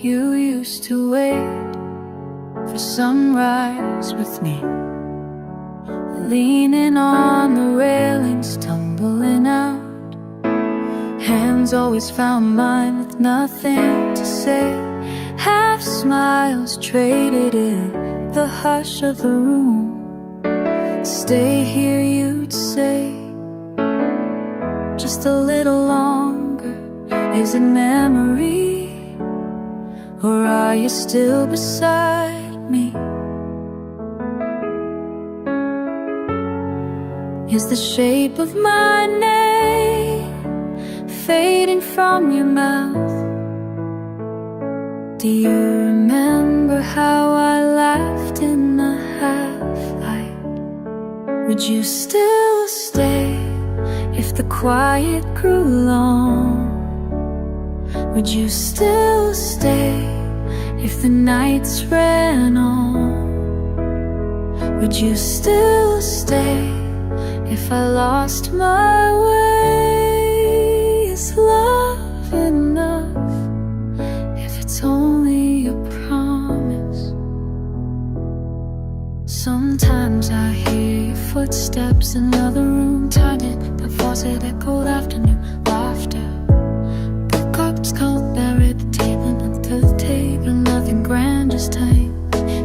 You used to wait for sunrise with me, leaning on the railings, tumbling out. Hands always found mine with nothing to say. Half smiles traded in the hush of the room. Stay here, you'd say, just a little longer. Is it memory, or are you still beside me? Is the shape of my name fading from your mouth? Do you remember how I laughed in the half-light? Would you still stay if the quiet grew long? Would you still stay if the nights ran on? Would you still stay if I lost my way? Is love enough if it's only a promise? Sometimes I hear your footsteps in another room, turning the faucet, echoed afternoon laughter. Book cups cold, buried the table under the table. Nothing grand, just time.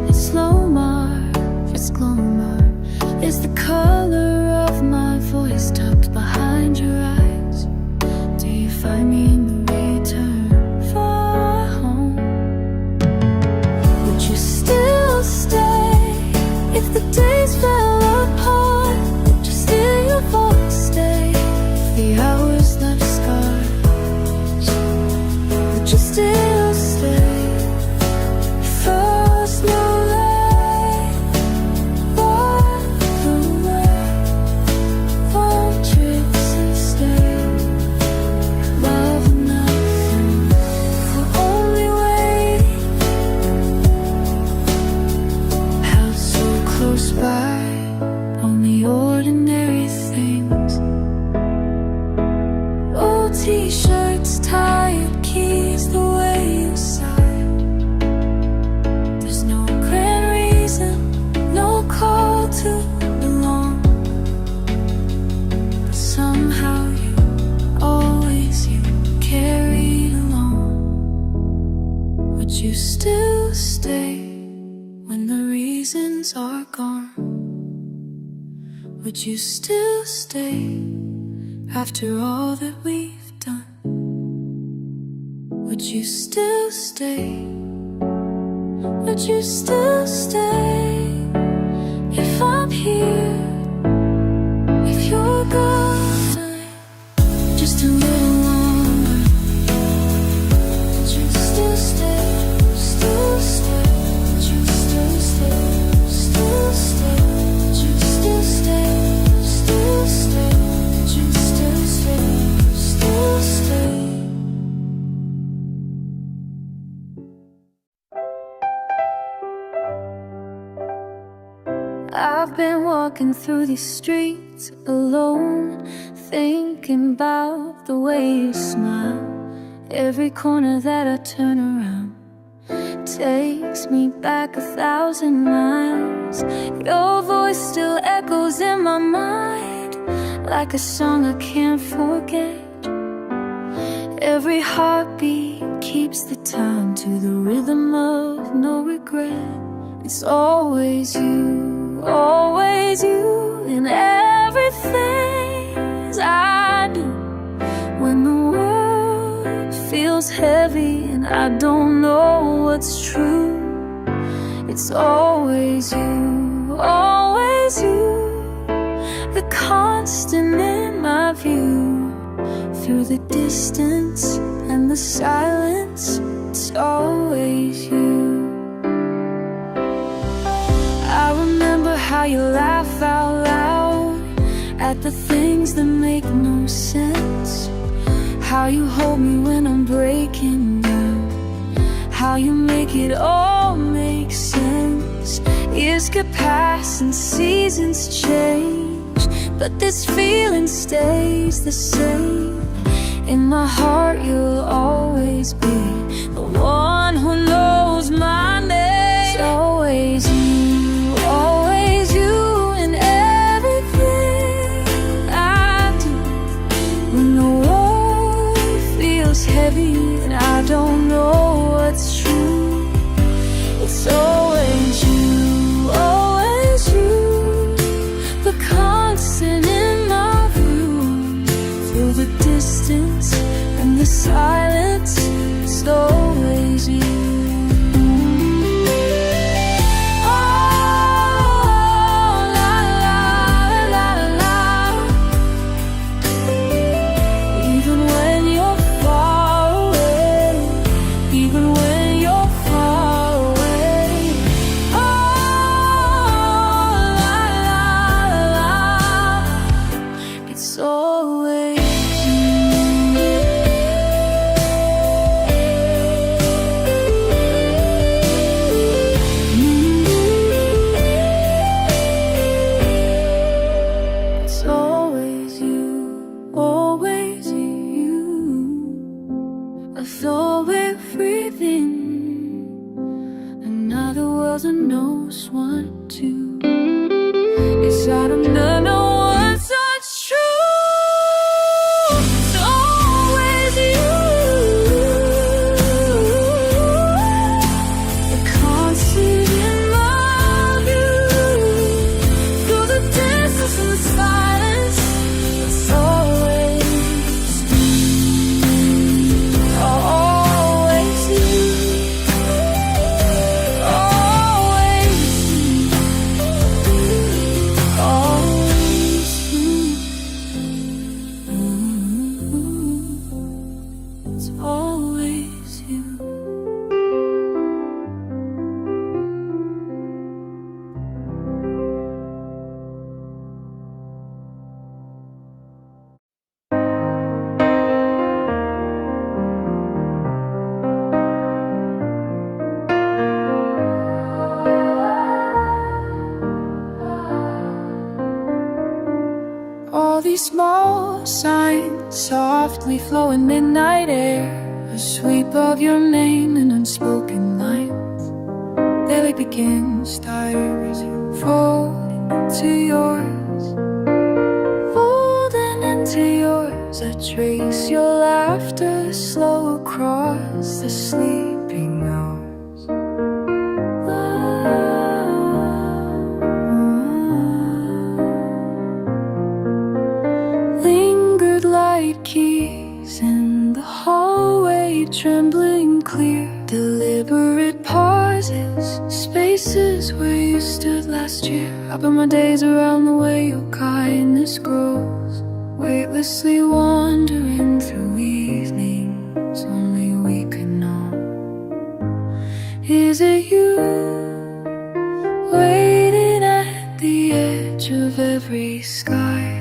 It's slow mark, it's glow mark. Is the color of my voice tucked behind your eyes? Do you find me in the return far home? Would you still stay if the days fell apart? Would you steal your voice, stay if the hours left scars? Would you still stay? First no light, walk away, long trips and stay. Love nothing for only waiting. Held so close by, only ordinary things. Old t-shirts, tired keys, the way you sighed. There's no grand reason, no call to belong, but somehow you, always you, carried along. Would you still stay when the reasons are gone? Would you still stay after all that we've done? Would you still stay? Would you still stay if I'm here? If you're gone, just a little longer. Would you still stay? Still stay? Would you still stay? Still stay? Would you still stay? Still stay? Would you still stay? Still stay? I've been walking through these streets alone, thinking about the way you smile. Every corner that I turn around takes me back 1,000 miles. Your voice still echoes in my mind like a song I can't forget. Every heartbeat keeps the time to the rhythm of no regret. It's always you in everything I do. When the world feels heavy and I don't know what's true, it's always you, the constant in my view. Through the distance and the silence, it's always you. I remember how you laugh out loud at the things that make no sense. How you hold me when I'm breaking down. How you make it all make sense. Years get past and seasons change, but this feeling stays the same. In my heart you'll always be the one one who knows my name. It's always you in everything I do. When the world feels heavy and I don't know what's true, it's always you, the constant in my view. Through the distance and the silence, it's always you. Knows what to. It's out of no one's such true. It's always you, the constant in my view. Through the distance and the silence, it's always you. Always you. All these small signs, softly flowing midnight air, a sweep of your name in unspoken lines. They like begin stars, folding into yours, folding into yours. I trace your laughter slow across the sleeping hours. Keys in the hallway, trembling clear. Deliberate pauses, spaces where you stood last year. I burn my days around the way your kindness grows, weightlessly wandering through evenings only we could know. Is it you, waiting at the edge of every sky?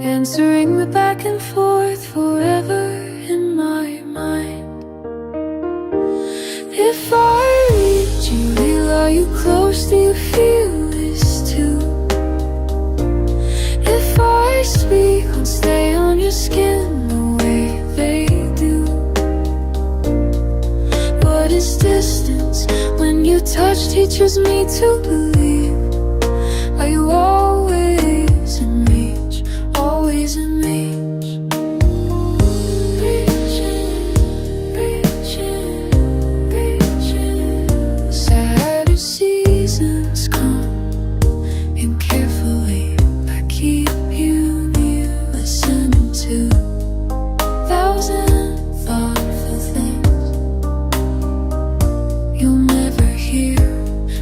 Answering the back and forth forever in my mind. If I reach you, will are you close? Do you feel this too? If I speak, I'll stay on your skin the way they do. What is distance when you touch teaches me to believe? Are you always in reach? Always in reach. Reaching, reaching, reaching. Sadder seasons come, and carefully I keep you near. Listen to 1,000 thoughtful things you'll never hear.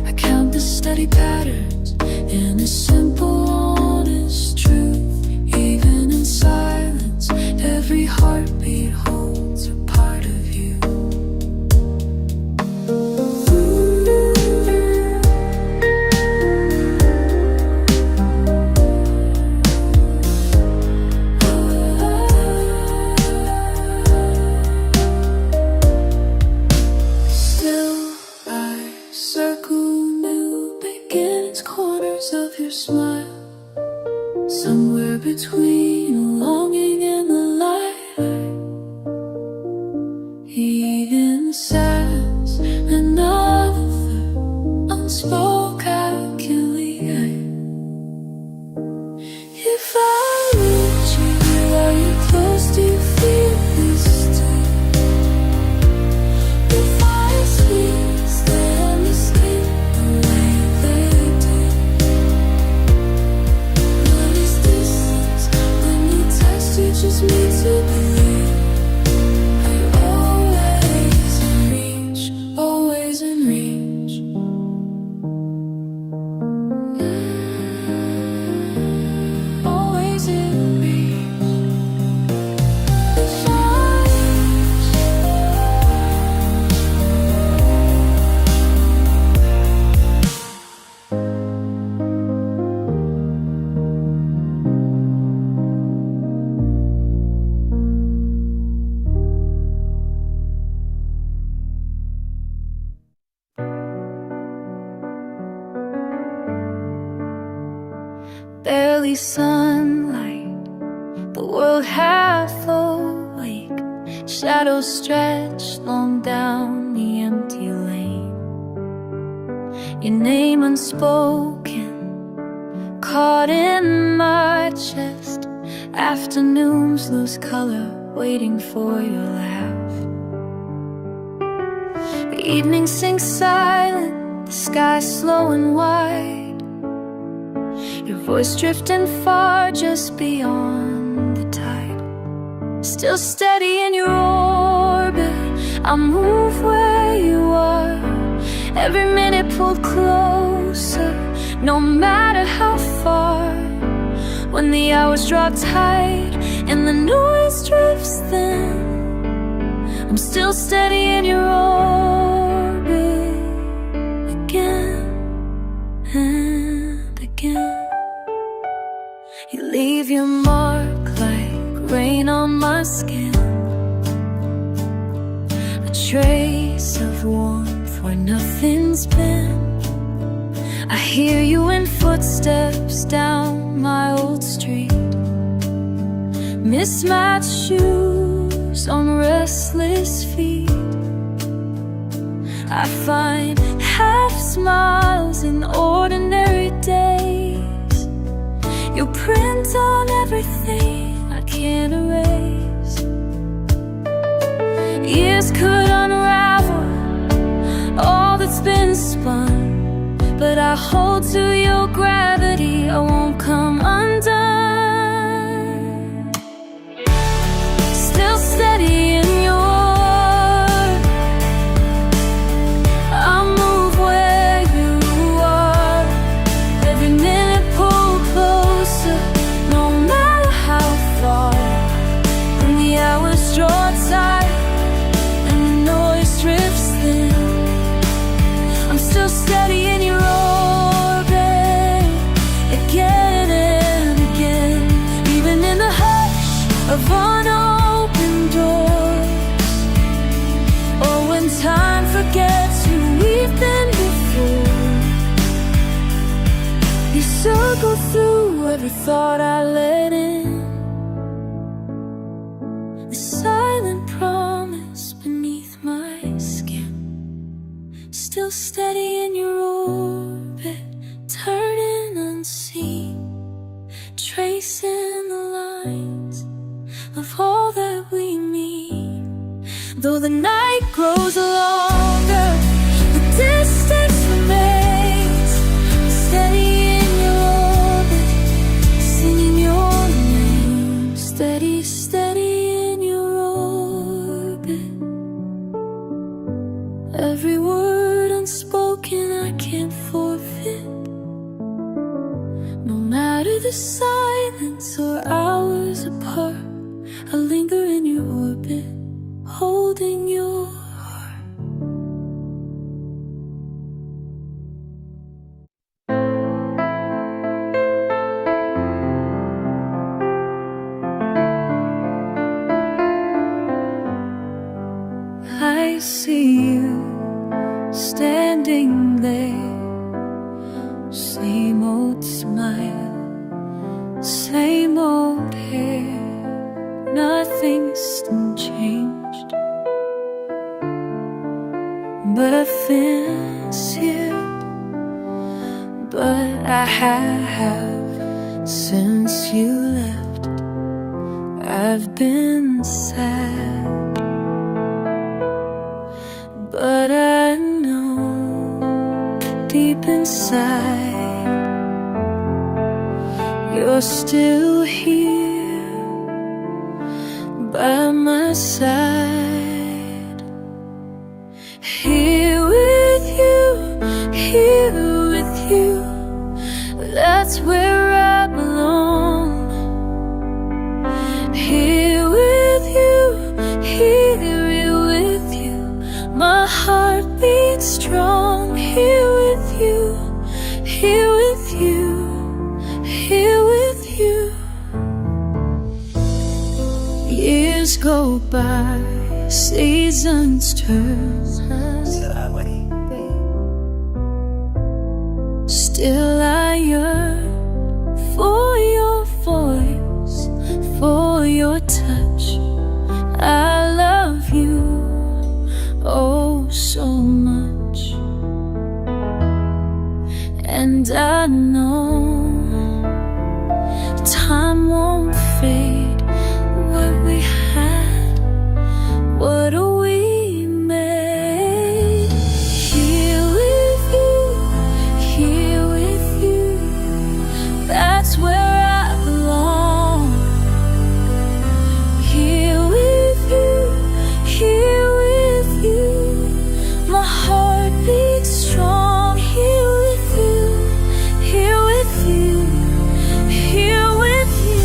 I count the steady patterns in a simple, honest truth. Even in silence, every heartbeat holds a part of you. Still, I circle new beginnings, corners of your smile. Somewhere between a longing and the light, says another unspoken calculator. If I reach you, are you close? Do you feel this too? If I squeeze them to skin the way they do. What is distance when you text? You just need to believe. Always in reach. Always in reach. Barely sunlight, the world half awake. Shadows stretch long down the empty lane. Your name unspoken, caught in my chest. Afternoons lose color, waiting for your laugh. The evening sinks silent, the sky slow and wide. Your voice drifting far just beyond the tide. Still steady in your orbit, I move where you are. Every minute pulled closer, no matter how far. When the hours draw tight and the noise drifts thin, I'm still steady in your orbit. Again and again. You leave your mark like rain on my skin, a trace of warmth where nothing's been. I hear you in footsteps down my old street, mismatched shoes on restless feet. I find half smiles in ordinary days. Your print on everything I can't erase. Years could unravel all that's been spun, but I hold to your gravity, I won't come undone. Still steady in your steady in your orbit, again and again. Even in the hush of unopened doors, or when time forgets who we've been before, you circle through every thought I let in. The silent promise beneath my skin, still steady in your orbit, turning unseen, tracing the lines of all that we mean. Though the night grows longer, the distance remains. Steady in your orbit, singing your name. Steady, steady in your orbit. Every word unspoken I can't forfeit. No matter the silence or hours apart, I linger in your orbit, holding your heart. I see you standing there, same old smile, same old hair. but I miss you. But I have since you left. I've been sad, but I know deep inside you're still here by my side. Here with you, here with you, that's where I belong. Here with you, here with you, my heart beats strong. Here with you, here with you, here with you. Years go by, seasons turn, still I yearn for your voice, for your touch. I love you oh so much, and I know time won't fade what we had, what we made. Here with you, here with you, that's where I belong. Here with you, here with you, my heart beats strong. Here with you, here with you, here with you,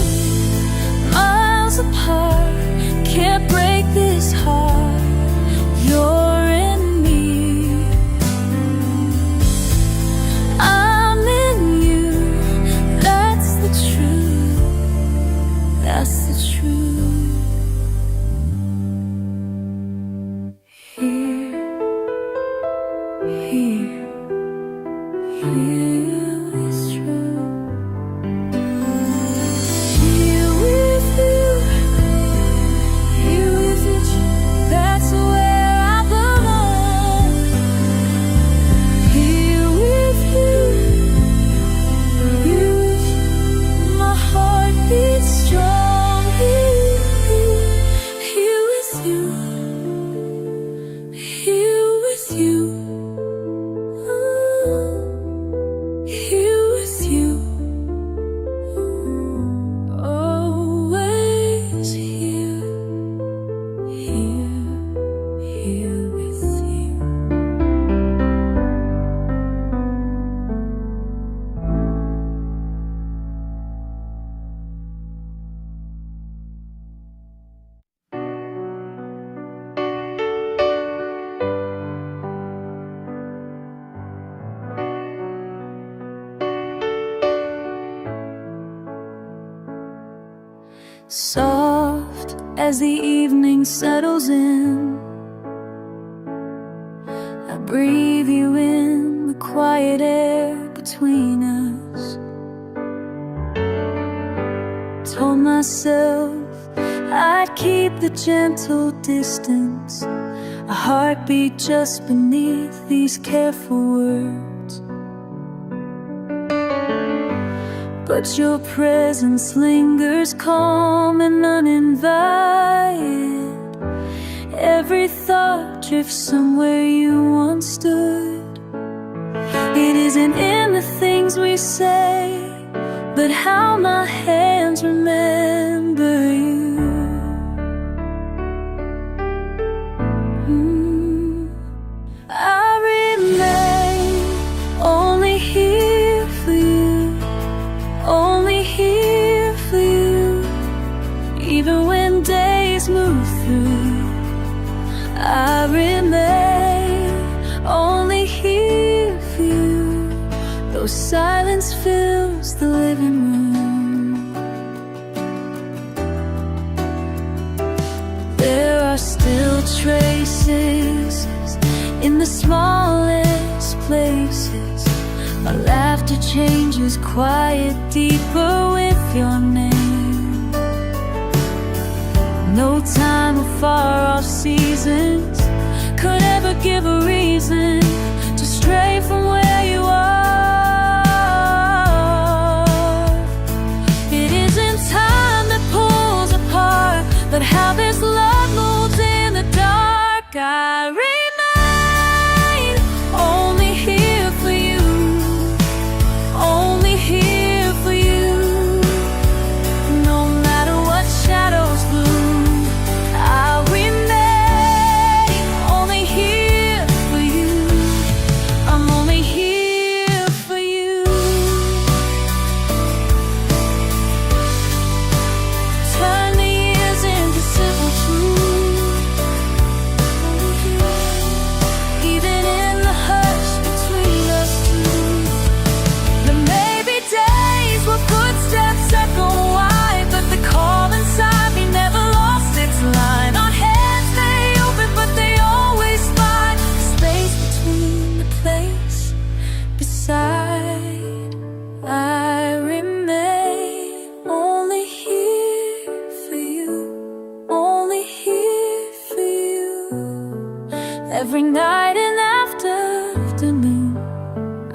miles apart, can't break this heart. You're in me, I'm in you. That's the truth, that's the truth. Here, here, here is true. Here with you, here with you, that's where I belong. Here with you, here with you, my heart beats strong. Here with you, here with you, here with you, always here, here with you. Soft as the evening settles in, I breathe you in, the quiet air between us. Told myself I'd keep the gentle distance, a heartbeat just beneath these careful words. But your presence lingers calm and uninvited. Every thought drifts somewhere you once stood. It isn't in the things we say, but how my hands remember you. I remain only here for you, only here for you. Even when days move through, I remain only here for you, though silence fills the living room. There are still traces in the smallest places. Our laughter changes quiet deeper with your name. No time or far off seasons could ever give a reason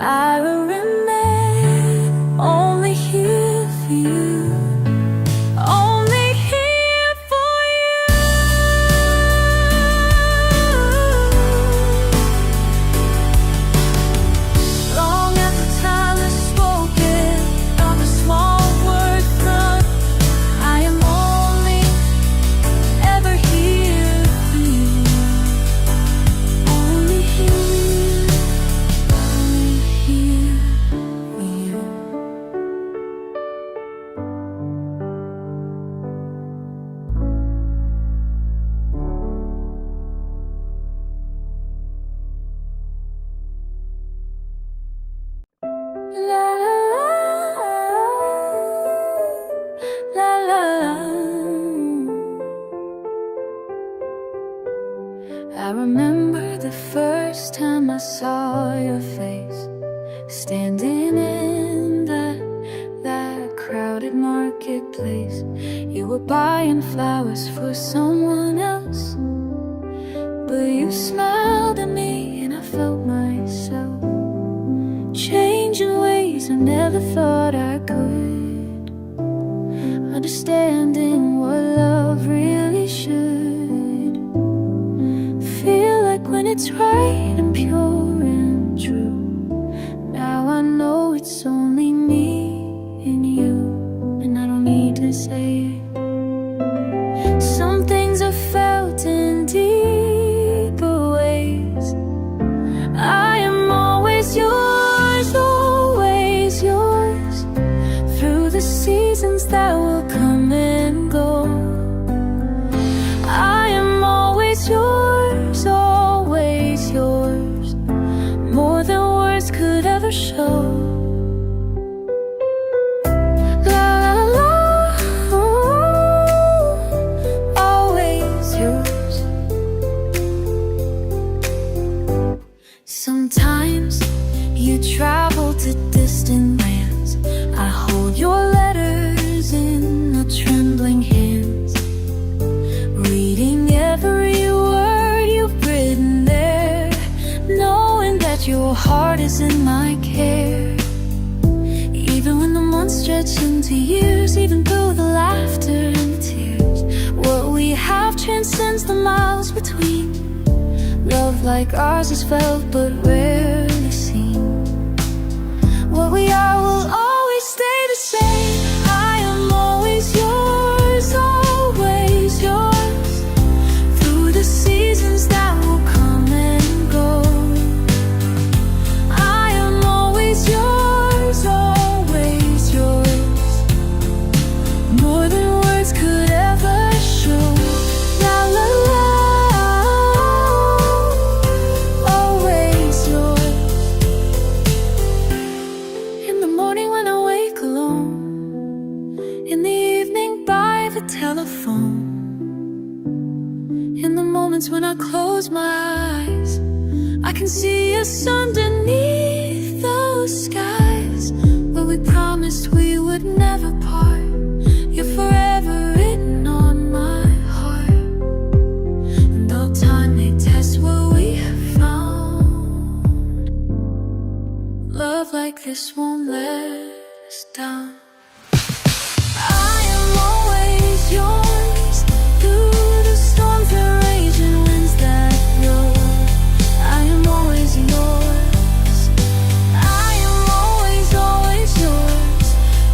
I will remain only here for you, only here for you. Long after time is spoken on the small word front, I am only ever here for you, only here, only here for you. La la la la. I remember the first time I saw your face, standing in that crowded marketplace. You were buying flowers for someone else, but you smiled at me and I felt myself change in ways I never thought I could, understanding what love really should feel like when it's right and pure and true. Now I know it's only me and you, and I don't need to say it. Some things are felt in deeper ways. I am always yours, always yours, through the seasons that will come and go. I am always yours, always yours, more than words could ever show. La la la, oh, always yours. Sometimes you travel to distant lands. I hold your letters in the trembling hands, reading every word you've written there, knowing that your heart is in my care. Even when the months stretch into years, even through the laughter and the tears, what we have transcends the miles between. Love like ours is felt but rarely seen. What we are will always stay the same. I am always yours, always yours, through the seasons that will come and go. I am always yours, always yours, more than words could ever show. La la la, always yours. In the morning when I wake alone, in the evening by the telephone, in the moments when I close my eyes, I can see us underneath those skies where we promised we would never part. You're forever written on my heart, and though time may test what we have found, love like this won't let us down. I am always yours, through the storms that rage and winds that blow. I am always yours. I am always, always yours.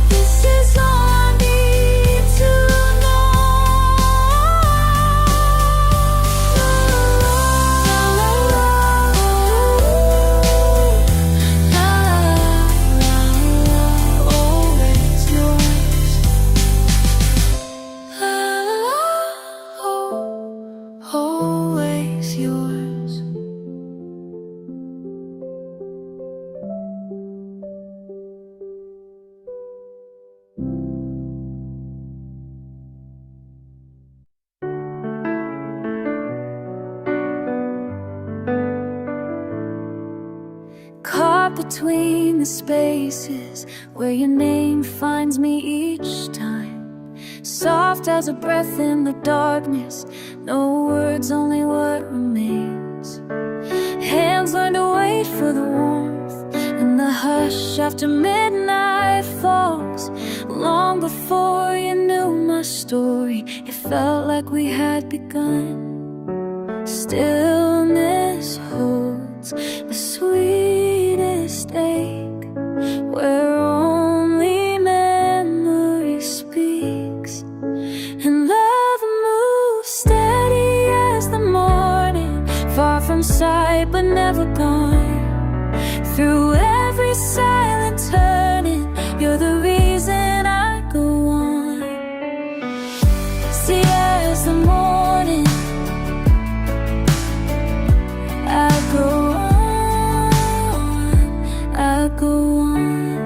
This is all I need to know. La la la, la la la, always yours. La la la, oh, always yours. Caught between the spaces where your name finds me each time, soft as a breath in the darkness, no words, only what remains. Hands learn to wait for the warmth and the hush after midnight falls. Long before you knew my story, it felt like we had begun. Stillness holds the sweetest ache, where only memory speaks. And love moves steady as the morning, far from sight but never gone. Through every silent turning, you're the reason I go on. See, as the morning, I go on, I go on.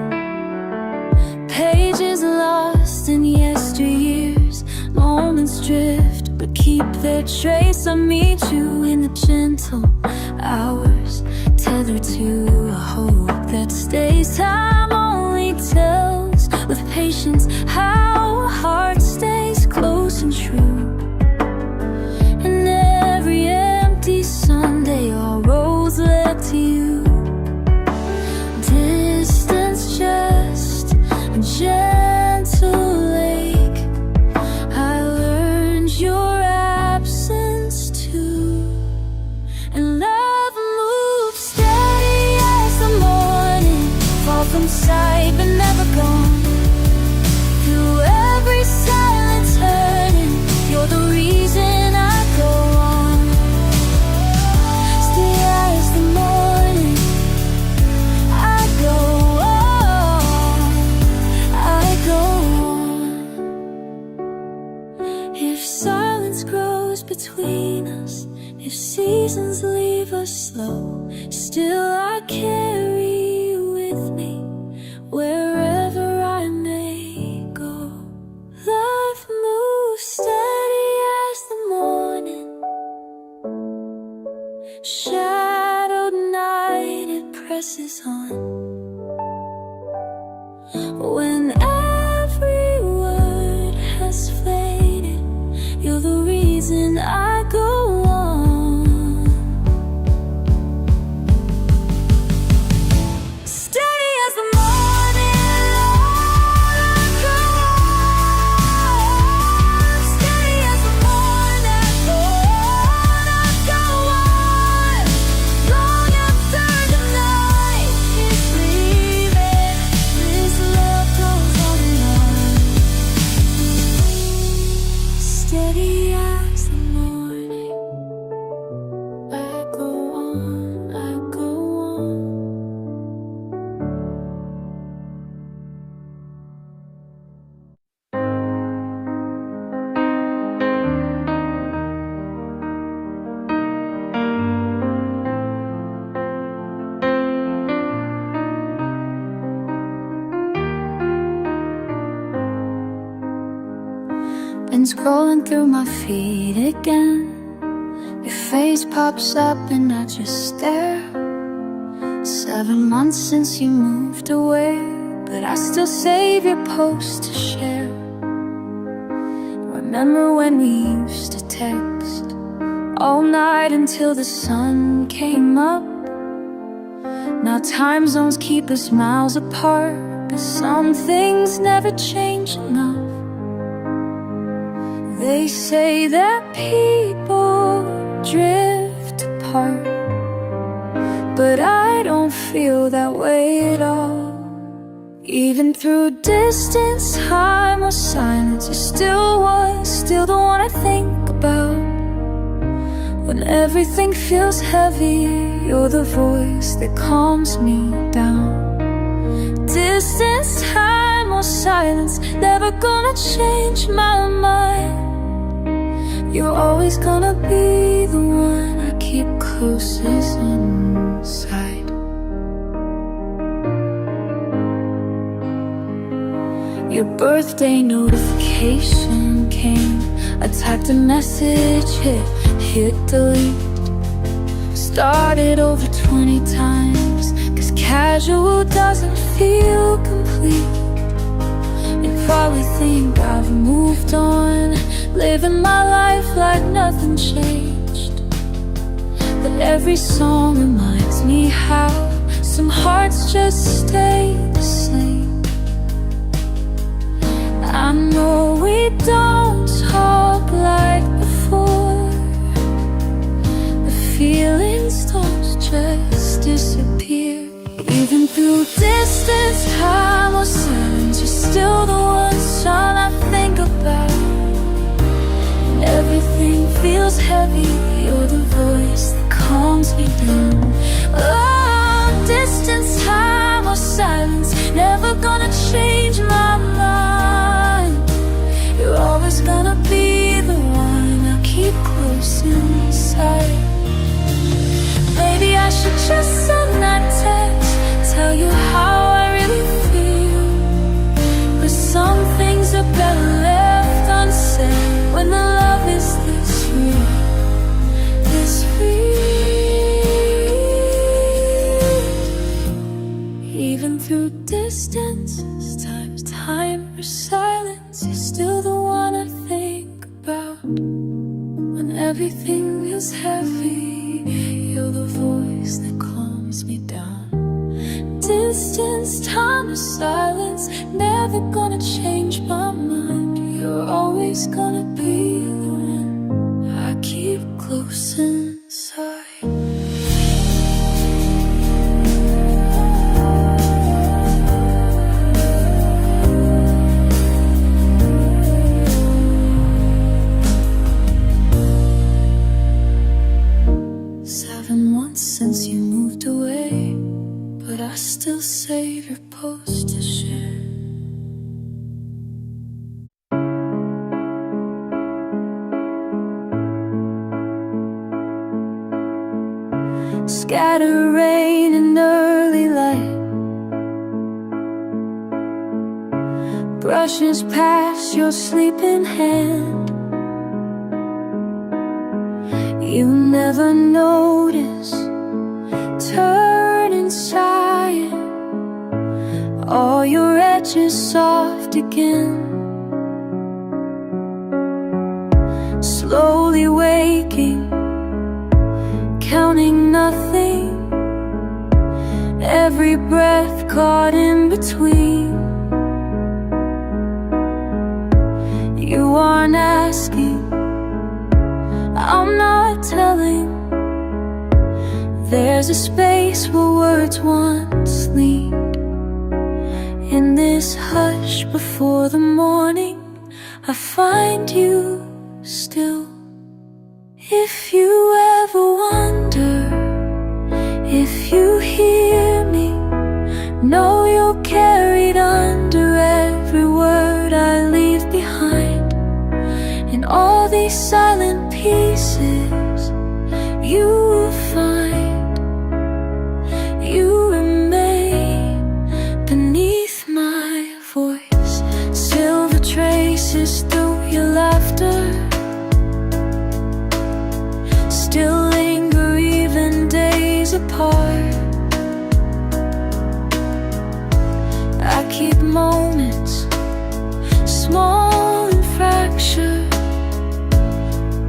Pages lost in yesteryears, moments drift but keep their trace. I meet you in the gentle hours, tethered to a hope that stays. Time only tells with patience how a heart stays close and true. And every empty Sunday, all roads led to you. Distance just a gentle lake, I learned your absence too. And love moves steady as the morning, far from sight but never gone. Through every silent turning, you're the reason I go on. Stay as the morning, I go on, I go on. If silence grows between us, if seasons leave us slow, still I carry you with me wherever I may go. Life moves steady as the morning, shadowed night it presses on. When every word has faded, you're the reason I go on. Steady as the morning, Lord, I go on. Steady as the morning, Lord, I go on. Long after the night is leaving, this love goes on and on. Steady as the morning, I go on, I go on. Been scrolling through my feed again. Your face pops up and I just stare. 7 months since you moved away, but I still save your posts to share. Remember when we used to text all night until the sun came up? Now time zones keep us miles apart, but some things never change enough. They say that people drift apart, but I don't feel that way at all. Even through distance, time, or silence, you're still one, still the one I think about. When everything feels heavy, you're the voice that calms me down. Distance, time, or silence, never gonna change my mind. You're always gonna be the one I keep closest inside. Your birthday notification came. I typed a message, hit delete. Started over 20 times, 'cause casual doesn't feel complete. You probably think I've moved on, living my life like nothing changed. But every song reminds me how some hearts just stay the same. I know we don't talk like before. The feelings don't just disappear. Even through distance, time or silence, you're still the one song I think about. And everything feels heavy, you're the voice that calms me down. Oh, distance, time or silence, never gonna change my mind. You're always gonna be the one I keep close inside. Maybe I should just send that text, tell you how I really feel. But some things are better left unsaid when the love is this real, this real. Even through distance, time or silence, you're still the one I think about. When everything feels heavy, you're the voice that calms me down. Distance, time or silence, never gonna change my mind. You're always gonna be the one I keep close inside. 7 months since you moved away, but I still save your post to share. Scatter rain and early light brushes past your sleeping hand. You never notice, turn inside, all your edges soft again. Slowly waking, counting nothing, every breath caught in between. You aren't asking, I'm not telling. There's a space where words once leaned. In this hush before the morning, I find you still. If you ever wonder if you hear me, know you're carried under every word I leave behind. In all these silent pieces, you will find you remain beneath my voice. Silver traces through your laughter still linger even days apart. I keep moments small and fractured,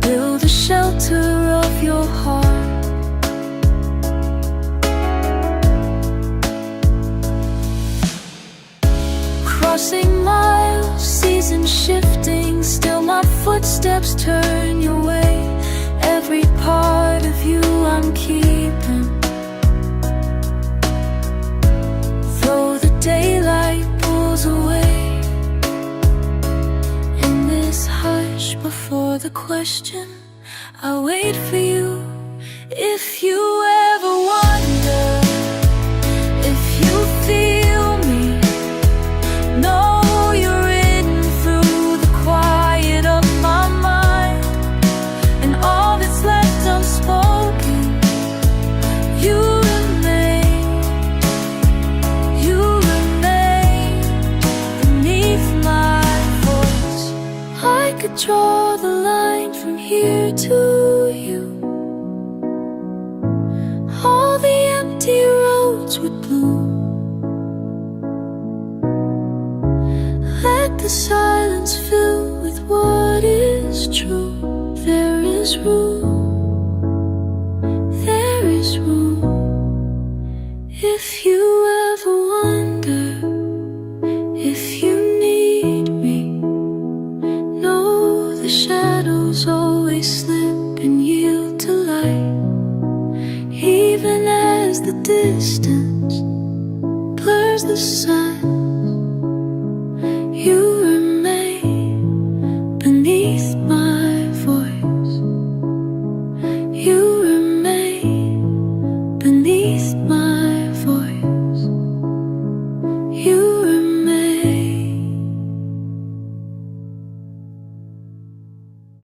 build a shelter of your heart. Crossing miles, seasons shifting, still my footsteps turn your way. Every part of you I'm keeping, though the daylight pulls away. In this hush before the question, I wait for you. If you ever wonder if you feel me, know you're in through the quiet of my mind. And all that's left unspoken, you remain beneath my voice. I could draw the line from here to you. All the empty roads would bloom. Let the silence fill with what is true. There is room, there is room. If If you ever wonder if you need me, know the shadows always slip and yield to light, even as the distance blurs the sun.